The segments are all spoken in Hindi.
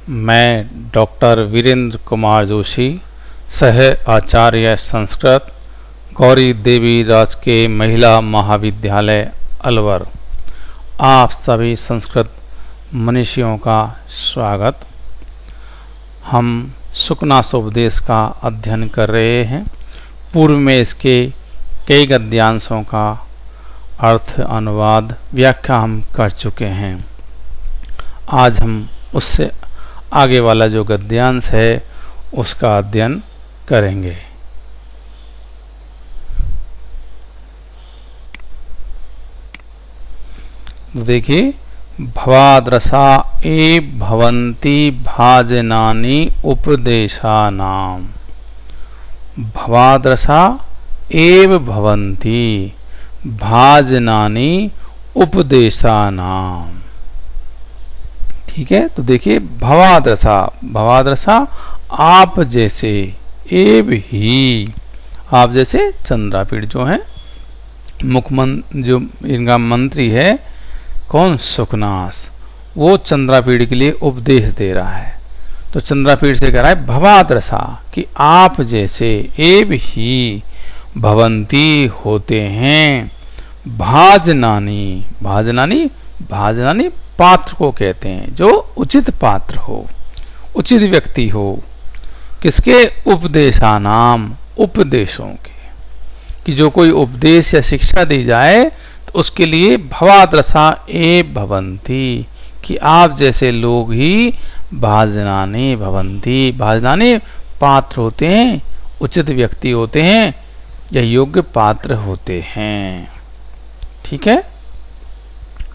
मैं डॉक्टर वीरेंद्र कुमार जोशी, सह आचार्य संस्कृत, गौरी देवी राजकीय महिला महाविद्यालय अलवर, आप सभी संस्कृत मनीषियों का स्वागत। हम सुकनासोपदेश का अध्ययन कर रहे हैं। पूर्व में इसके कई गद्यांशों का अर्थ, अनुवाद, व्याख्या हम कर चुके हैं। आज हम उससे आगे वाला जो गद्यांश है उसका अध्ययन करेंगे। देखिए, भवाद्रसा ए भवन्ति भाजनानि उपदेशानाम। भवाद्रसा एव भवन्ति भाजनानि उपदेशानाम। ठीक है, तो देखिए, भवाद्रसा आप जैसे, एव ही, आप जैसे चंद्रापीड़ जो है मुख्यमंत्री, जो इनका मंत्री है, कौन? सुकनास, वो चंद्रापीड़ के लिए उपदेश दे रहा है। तो चंद्रापीड़ से कह रहा है भवाद्रसा, कि आप जैसे, एव ही, भवंती होते हैं, भाजनानी, भाजनानी पात्र को कहते हैं, जो उचित पात्र हो, उचित व्यक्ति हो। किसके? उपदेशानाम, उपदेशों के, कि जो कोई उपदेश या शिक्षा दी जाए तो उसके लिए भवाद्रसा ए भवंती, कि आप जैसे लोग ही भाजनानि भवंती, भाजनानि पात्र होते हैं, उचित व्यक्ति होते हैं या योग्य पात्र होते हैं। ठीक है,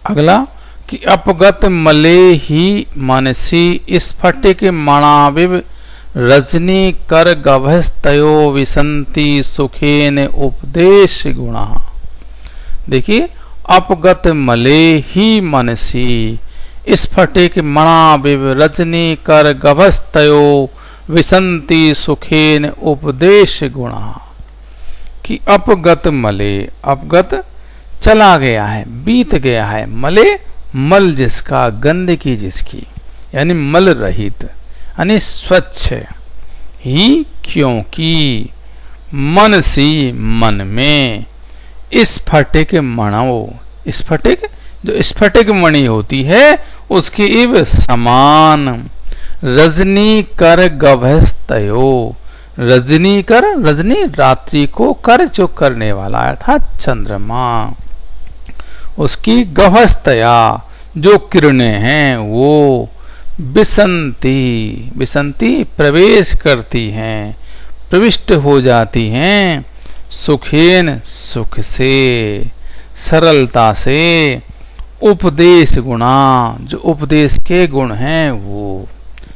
अगला, कि अपगत मले ही मनसी स्फटिक मणाविव रजनी कर गभस्तयो विसंति सुखेन उपदेश गुणा। देखिए, अपगत मले ही मनसी स्फटिक मणाविव रजनी कर गभस्तयो विसंति सुखेन उपदेश गुणा। कि अपगत मले, अपगत चला गया है, बीत गया है, मले मल जिसका, गंदगी जिसकी, यानी मल रहित, यानी स्वच्छ ही, क्योंकि मनसी मन में, स्फटिक मणो, स्फटिक, जो स्फटिक मणि होती है उसके इव समान, रजनी कर गभस्तयो, रजनी कर, रजनी रात्रि को, कर जो करने वाला अर्थात चंद्रमा, उसकी गभस्तया जो किरणें हैं वो विसंति, विसंति प्रवेश करती हैं, प्रविष्ट हो जाती हैं, सुखेन सुख से, सरलता से, उपदेश गुणा, जो उपदेश के गुण हैं वो।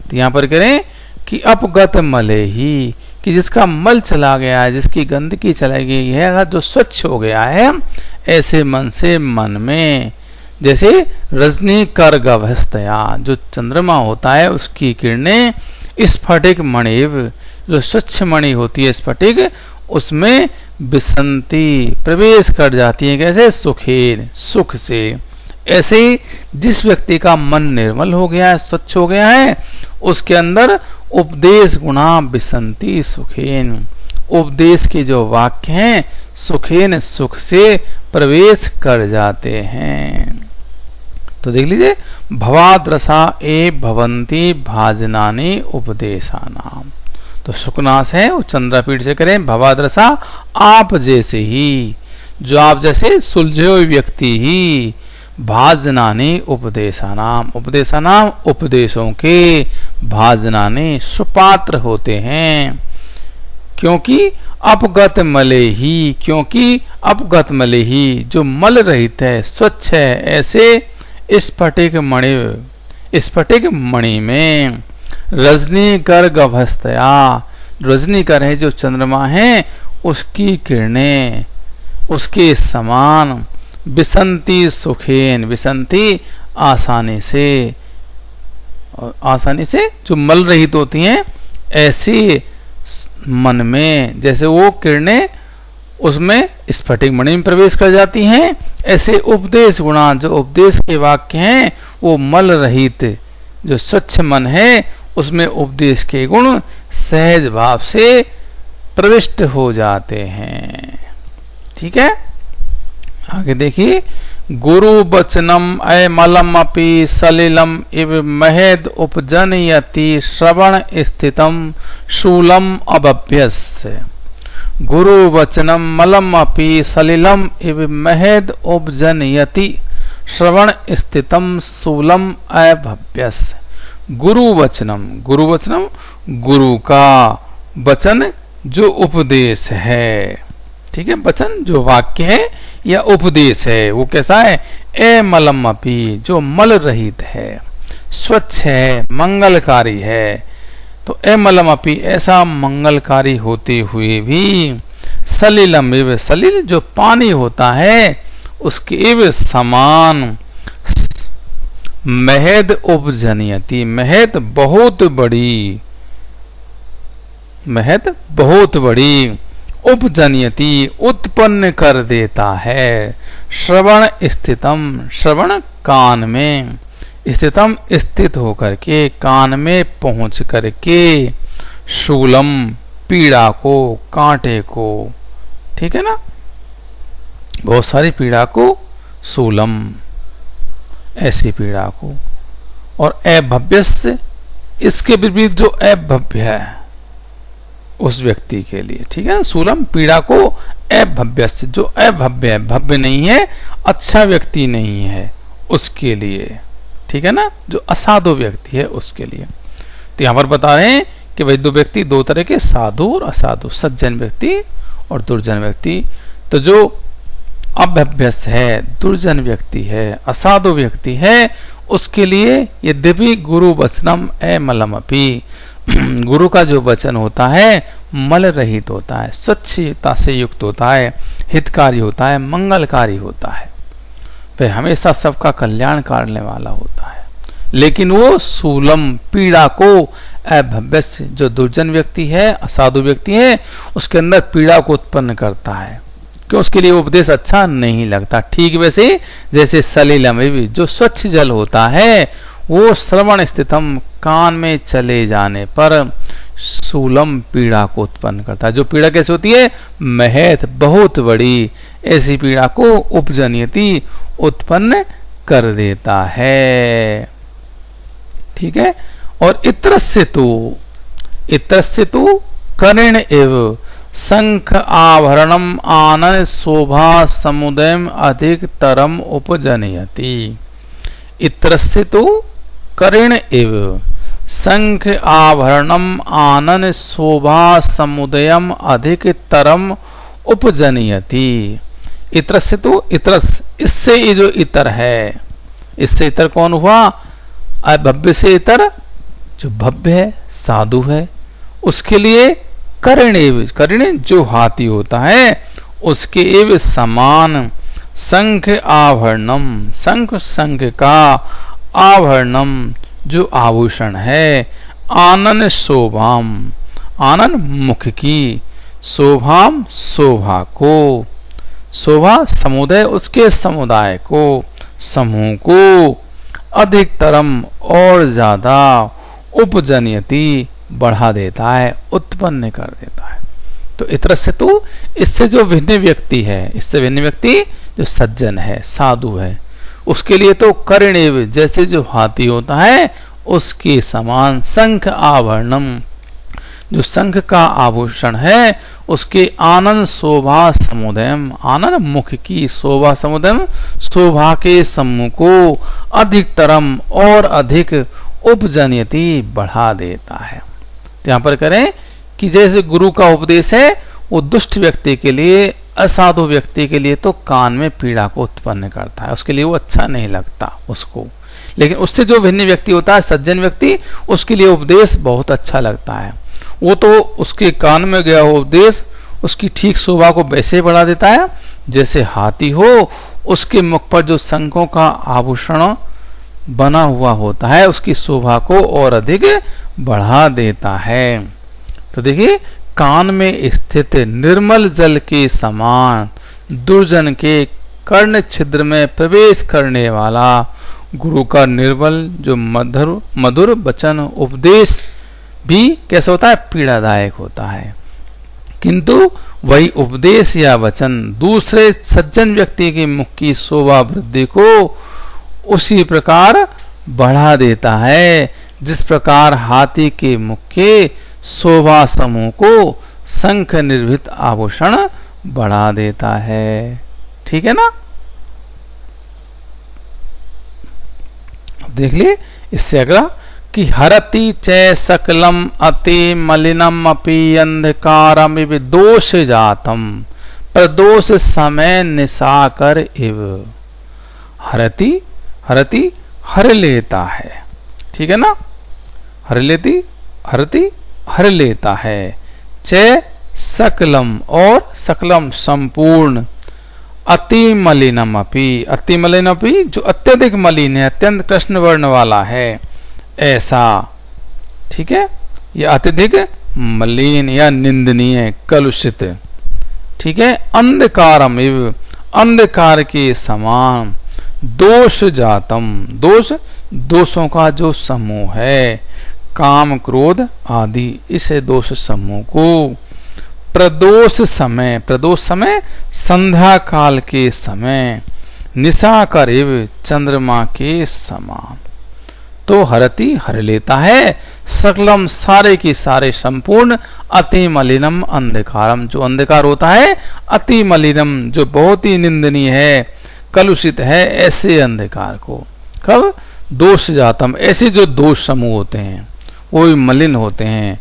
तो यहाँ पर करें कि अपगत मले ही, कि जिसका मल चला गया है, जिसकी गंदगी चला गई है, जो स्वच्छ हो गया है, ऐसे मन से, मन में, जैसे रजनी कर गभस्तया, जो चंद्रमा होता है उसकी किरणें स्फटिक मणिव, जो स्वच्छ मणि होती है स्फटिक, उसमें विसंति प्रवेश कर जाती है। कैसे? सुखेन, सुख से। ऐसे ही जिस व्यक्ति का मन निर्मल हो गया है, स्वच्छ हो गया है, उसके अंदर उपदेश गुणा विसंति सुखेन, उपदेश के जो वाक्य हैं सुखेन, सुख से प्रवेश कर जाते हैं। तो देख लीजिए, भवाद्रसा ए भवंती भाजनानि उपदेशानाम। तो सुकनास है, वो चंद्रापीठ से करें भवाद्रसा आप जैसे ही, जो आप जैसे सुलझे हुए व्यक्ति ही, भाजनानि उपदेशानाम, उपदेशानाम उपदेशों के, भाजनानि सुपात्र होते हैं। क्योंकि अपगत मले ही, क्योंकि अपगत मले ही, जो मल रहित है, स्वच्छ है, ऐसे स्फटिक मणि, स्फटिक मणि में, रजनी कर गभस्तया, रजनी कर है जो चंद्रमा है, उसकी किरणें उसके समान, विसंति सुखेन, विसंति आसानी से, आसानी से जो मल रहित होती हैं, ऐसी मन में, जैसे वो किरणें उसमें स्फटिक मणि में प्रवेश कर जाती हैं, ऐसे उपदेश गुणा, जो उपदेश के वाक्य हैं वो मल रहित, जो स्वच्छ मन है उसमें उपदेश के गुण सहज भाव से प्रविष्ट हो जाते हैं। ठीक है, आगे देखिए, गुरु वचनम अमलम अपि सलिलम इव महेद उपजनयति श्रवण स्थितम शूलम अभभ्यस्य। गुरु वचनम मलम अपि सलिलम इव महेद उपजनयति श्रवण स्थितम शूलम अभभ्यस्य। गुरु वचनम, गुरु वचनम गुरु का वचन जो उपदेश है। ठीक है, वचन जो वाक्य है या उपदेश है वो कैसा है? ए मलम अपि, जो मल रहित है, स्वच्छ है, मंगलकारी है। तो ए मलम अपि, ऐसा मंगलकारी होते हुए भी सलिलम एव, सलिल जो पानी होता है उसके एव समान महेद उपजनयति, महेद बहुत बड़ी, महेद बहुत बड़ी, उपजनयति उत्पन्न कर देता है। श्रवण स्थितम, श्रवण कान में, स्थितम स्थित होकर के, कान में पहुंच करके, शूलम पीड़ा को, कांटे को, ठीक है ना, बहुत सारी पीड़ा को, शूलम ऐसी पीड़ा को। और अभव्यस्य, इसके विपरीत जो अभव्य है उस व्यक्ति के लिए, ठीक है, शूलम पीड़ा को, अभव्यस्य जो अभव्य है, भव्य नहीं है, अच्छा व्यक्ति नहीं है उसके लिए, ठीक है ना, जो असाधु व्यक्ति है उसके लिए। तो यहां पर बता रहे हैं कि भाई दो व्यक्ति, दो तरह के, साधु और असाधु, सज्जन व्यक्ति और दुर्जन व्यक्ति। तो जो अभव्यस्त है, दुर्जन व्यक्ति है, असाधु व्यक्ति है, उसके लिए यद्यपि गुरु वचनम अमलम अपि, गुरु का जो वचन होता है मल रहित होता है, स्वच्छता से युक्त होता है, हितकारी होता है, मंगलकारी होता है, वह हमेशा सबका कल्याण करने वाला होता है। लेकिन वो शूलम पीड़ा को, अभव्यस्य जो दुर्जन व्यक्ति है, असाधु व्यक्ति है, उसके अंदर पीड़ा को उत्पन्न करता है, क्यों? उसके लिए उपदेश अच्छा नहीं लगता। ठीक वैसे जैसे सलिलम भी, जो स्वच्छ जल होता है वो श्रवण स्थितम, कान में चले जाने पर शूलम पीड़ा को उत्पन्न करता है। जो पीड़ा कैसे होती है? महत, बहुत बड़ी, ऐसी पीड़ा को उपजनयति उत्पन्न कर देता है। ठीक है, और इत्रस्य तु करेण एव शंख आभरणम आनन शोभा समुदयम अधिक तरम उपजनयति। इत्रस्य तु करेण एव शंख आभरणम आनन शोभा समुदयम अधिक तरम उपजनयति। इत्रस्य तु, इतरस इससे, ये जो इतर है, इससे इतर कौन हुआ? अभव्य से इतर जो भव्य है, साधु है, उसके लिए करेण, करेण जो हाथी होता है उसके एव समान शंख आभरणम, शंख का आभरणम जो आभूषण है, आनन शोभाम, आनन मुख की, शोभाम शोभा को, शोभा समुदाय उसके समुदाय को, समूह को, अधिकतरम और ज्यादा, उपजनयति बढ़ा देता है, उत्पन्न कर देता है। तो इतरस्य तु, इससे जो भिन्न व्यक्ति है, इससे भिन्न व्यक्ति जो सज्जन है, साधु है, उसके लिए तो करेणेव जैसे जो हाथी होता है उसके समान शंख आभरणम, जो शंख का आभूषण है उसके आनंद शोभा समुदयम, आनंद मुख की, शोभा समुदयम शोभा के समूह को, अधिकतरम और अधिक, उपजनयति बढ़ा देता है। तो यहां पर करें कि जैसे गुरु का उपदेश है वो दुष्ट व्यक्ति के लिए, असाधु व्यक्ति के लिए तो कान में पीड़ा को उत्पन्न करता है, उसके लिए वो अच्छा नहीं लगता उसको। लेकिन उससे जो भिन्न व्यक्ति होता है, सज्जन व्यक्ति, उसके लिए उपदेश बहुत अच्छा लगता है। वो तो उसके कान में गया हो उपदेश उसकी ठीक शोभा को वैसे बढ़ा देता है जैसे हाथी हो, उसके मुख पर जो शंखों का आभूषण बना हुआ होता है उसकी शोभा को और अधिक बढ़ा देता है। तो देखिए, कान में स्थित निर्मल जल के समान दुर्जन के कर्ण छिद्र में प्रवेश करने वाला गुरु का निर्बल जो मधुर मधुर वचन उपदेश भी कैसा होता है, पीड़ादायक होता है, किंतु वही उपदेश या वचन दूसरे सज्जन व्यक्ति के मुख की शोभा वृद्धि को उसी प्रकार बढ़ा देता है जिस प्रकार हाथी के मुख के शोभा समूह को शंख निर्भित आभूषण बढ़ा देता है। ठीक है ना, देख लिए इससे अगला कि हरति च सकलम अति मलिनम अपि अंधकारम दोष जातम प्रदोष समय निशाकर इव। हरति हरति हर लेता है, ठीक है ना, हरति हर लेता है, च सकलम और सकलम संपूर्ण, अति मलिनम अपि अति मलिन अपि जो अत्यधिक मलिन है, अत्यंत कृष्ण वर्ण वाला है ऐसा, ठीक है, यह अत्यधिक मलिन या निंदनीय कलुषित, ठीक है, अंधकारम इव अंधकार के समान, दोष जातम दोष दोषों का जो समूह है, काम क्रोध आदि इस दोष समूह को, प्रदोष समय संध्या काल के समय, निशा करीब चंद्रमा के समान, तो हरति हर लेता है सकलम सारे की सारे संपूर्ण, अति मलिनम अंधकारम जो अंधकार होता है, अति मलिनम जो बहुत ही निंदनीय है, कलुषित है ऐसे अंधकार को। कब? दोष जातम ऐसे जो दोष समूह होते हैं वो भी मलिन होते हैं,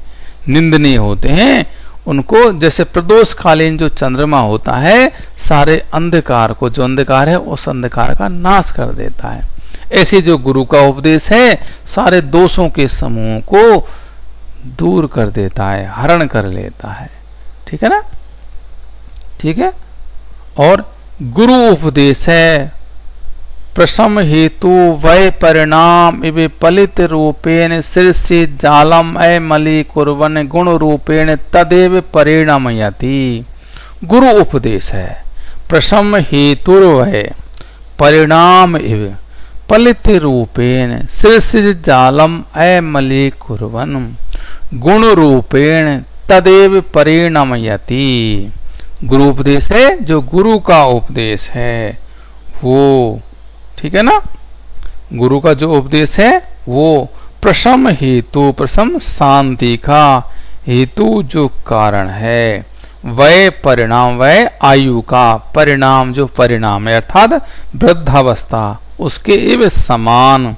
निंदनीय होते हैं, उनको जैसे प्रदोष कालीन जो चंद्रमा होता है सारे अंधकार को, जो अंधकार है उस अंधकार का नाश कर देता है, ऐसे जो गुरु का उपदेश है सारे दोषों के समूह को दूर कर देता है, हरण कर लेता है। ठीक है ना, ठीक है। और गुरु उपदेश है प्रशम हेतु वै परिणाम इवे पलित रूपेण शीर्षे जालम अमली कुर्वन गुण रूपेण तदेव परिणामयति। गुरु उपदेश है प्रशम हेतु वै परिणाम इव पलित रूपेण शीर्षे जालम अमली कुर्वन गुण रूपेण तदेव परिणामयति। गुरु उपदेश है जो गुरु का उपदेश है वो, ठीक है ना, गुरु का जो उपदेश है वो प्रशम हेतु, प्रशम शांति का, हेतु जो कारण है, वह परिणाम वह आयु का, परिणाम जो परिणाम है अर्थात वृद्धावस्था उसके एवं समान,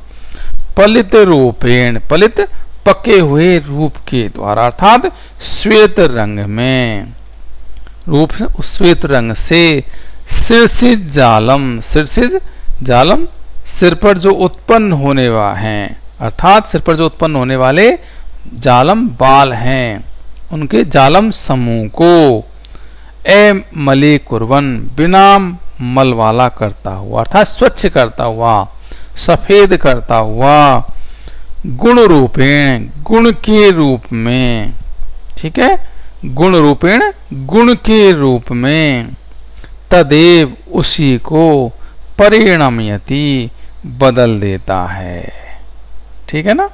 पलित रूपेण पलित पके हुए रूप के द्वारा अर्थात श्वेत रंग में, रूप श्वेत रंग से, शीर्षित जालम, शीर्षित जालम सिर पर जो उत्पन्न होने वाले हैं अर्थात सिर पर जो उत्पन्न होने वाले जालम बाल हैं उनके जालम समूह को ए मली कुर्वन बिना मल वाला करता हुआ अर्थात स्वच्छ करता हुआ, सफेद करता हुआ, गुण रूपेण गुण के रूप में, ठीक है, गुण रूपेण गुण के रूप में, तदेव उसी को परिणामयति बदल देता है। ठीक है ना,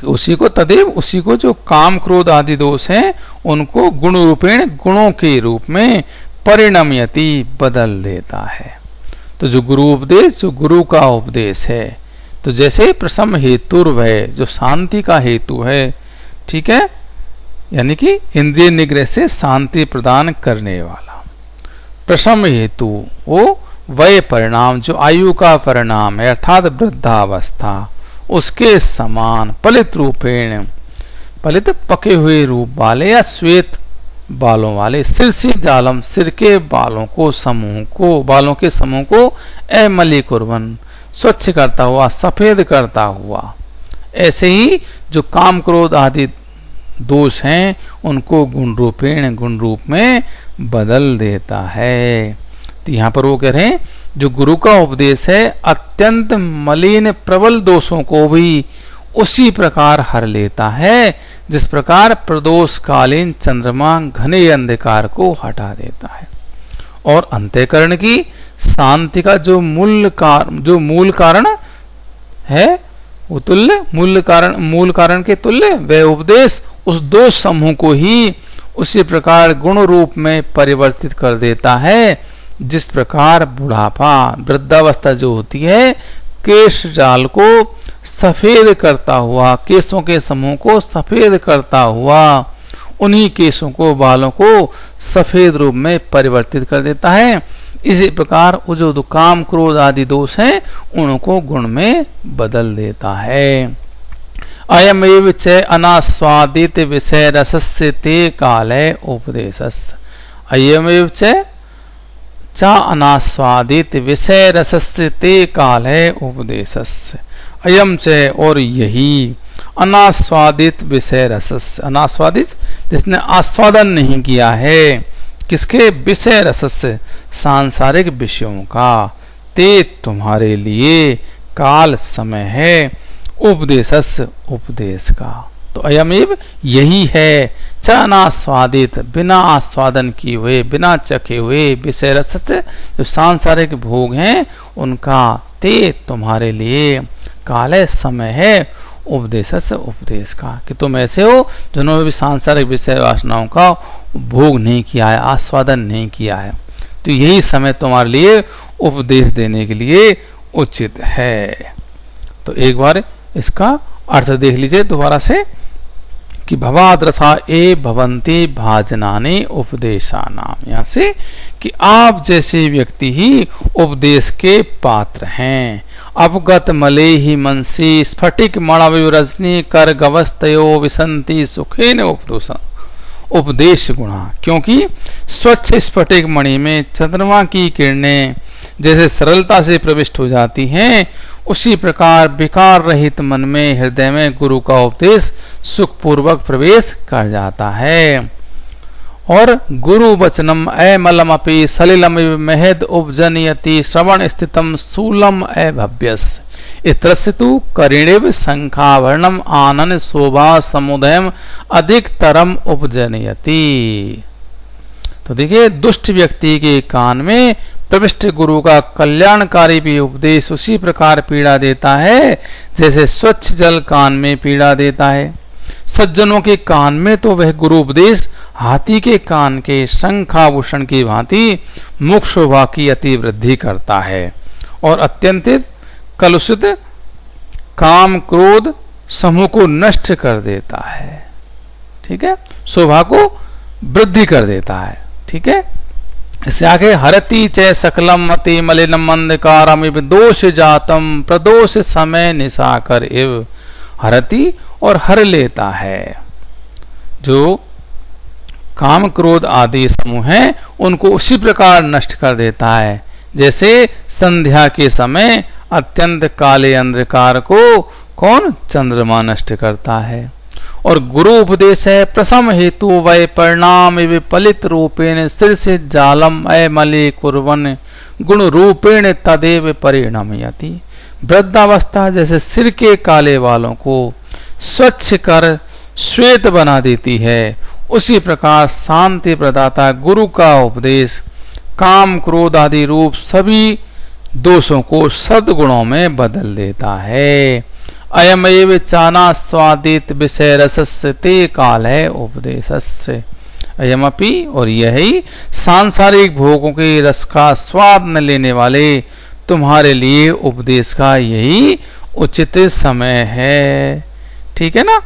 उसी को तदेव उसी को जो काम क्रोध आदि दोष हैं उनको गुण रूपेण गुणों के रूप में परिणामयति बदल देता है। तो जो गुरु उपदेश जो गुरु का उपदेश है, तो जैसे प्रशम हेतुर्व है जो शांति का हेतु है, ठीक है, यानी कि इंद्रिय निग्रह से शांति प्रदान करने वाला, प्रशम हेतु वो वह परिणाम जो आयु का परिणाम है अर्थात वृद्धावस्था उसके समान, पलित रूपेण पलित पके हुए रूप वाले या श्वेत बालों वाले, शीर्षि जालम सिर के बालों को समूह को, बालों के समूह को अमली कुर्वन स्वच्छ करता हुआ, सफेद करता हुआ, ऐसे ही जो काम क्रोध आदि दोष हैं उनको गुण रूपेण गुण रूप में बदल देता है। तो यहाँ पर वो कह रहे हैं जो गुरु का उपदेश है अत्यंत मलिन प्रबल दोषों को भी उसी प्रकार हर लेता है जिस प्रकार प्रदोष कालीन चंद्रमा घने अंधकार को हटा देता है। और अंतःकरण की शांति का जो मूल कारण है वो तुल्य, मूल कारण के तुल्य वह उपदेश उस दोष समूह को ही उसी प्रकार गुण रूप में परिवर्तित कर देता है जिस प्रकार बुढ़ापा, वृद्धावस्था जो होती है केश जाल को सफेद करता हुआ, केशों के समूह को सफेद करता हुआ उन्हीं केशों को, बालों को सफेद रूप में परिवर्तित कर देता है। इसी प्रकार वो जो काम क्रोध आदि दोष हैं उनको गुण में बदल देता है। अयम एव च अनास्वादित विषय रसस्य ते काले उपदेशस्य। अयम एव च अनास्वादित विषय रसस्य ते काले उपदेशस्य। अयम च और यही अनास्वादित विषय रसस्य, अनास्वादित जिसने आस्वादन नहीं किया है किसके, विषय रसस्य सांसारिक विषयों का, ते तुम्हारे लिए काल समय है, उपदेशस्य उपदेश का। तो अयमेव यही है, च अनास्वादित बिना आस्वादन किए हुए, बिना चखे हुए, विषय रसस्य जो सांसारिक भोग हैं उनका, ते तुम्हारे लिए काल समय है, उपदेशस्य उपदेश का, कि तुम ऐसे हो जिन्होंने भी सांसारिक विषय वासनाओं का भोग नहीं किया है, आस्वादन नहीं किया है, तो यही समय तुम्हारे लिए उपदेश देने के लिए उचित है। तो एक बार इसका अर्थ देख लीजिए दोबारा से कि भवाद्रसा ए भवन्ति भाजनानि उपदेशानाम, यहाँ से कि आप जैसे व्यक्ति ही उपदेश के पात्र हैं। अपगत मले ही मनसी स्फटिक मणविरजनी कर गवस्तयो विसंति सुखेन उपदेश गुणा, क्योंकि स्वच्छ स्फटिक मणि में चंद्रमा की किरणें जैसे सरलता से प्रविष्ट हो जाती हैं उसी प्रकार विकार रहित मन में, हृदय में गुरु का उपदेश सुखपूर्वक प्रवेश कर जाता है। और गुरु वचनम अमलम अपि सलिलम महद उपजनयति श्रवण स्थितम शूलम अभव्यस इत्रस्तु करिणेव शंखाभरणम आनन शोभा समुदयम अधिकतरम उपजनयति। तो देखिए दुष्ट व्यक्ति के कान में प्रविष्ट गुरु का कल्याणकारी भी उपदेश उसी प्रकार पीड़ा देता है जैसे स्वच्छ जल कान में पीड़ा देता है। सज्जनों के कान में तो वह गुरु उपदेश हाथी के कान के शंखाभूषण की भांति मुख शोभा की अति वृद्धि करता है और अत्यंत कलुषित काम क्रोध समूह को नष्ट कर देता है। ठीक है, शोभा को वृद्धि कर देता है। ठीक है, इससे आगे हरति च सकलम मति मलिनम अंधकारम इव दोष जातम प्रदोष समय निशाकर इव। हरति और हर लेता है, जो काम क्रोध आदि समूह हैं उनको उसी प्रकार नष्ट कर देता है जैसे संध्या के समय अत्यंत काले अंधकार को कौन, चंद्रमा नष्ट करता है। और गुरु उपदेश है प्रसम हेतु वै परिणाम विपलित रूपेण सिर से जालम अमले कुर्वन गुण रूपेण तदेव परिणमयति। वृद्धावस्था जैसे सिर के काले वालों को स्वच्छ कर श्वेत बना देती है उसी प्रकार शांति प्रदाता गुरु का उपदेश काम क्रोध आदि रूप सभी दोषों को सद्गुणों में बदल देता है। अयमेव चानास्वादित विषय रसस्य ते काल है उपदेशस्य। अयमपि और यही सांसारिक भोगों के रस का स्वाद न लेने वाले तुम्हारे लिए उपदेश का यही उचित समय है। ठीक है ना।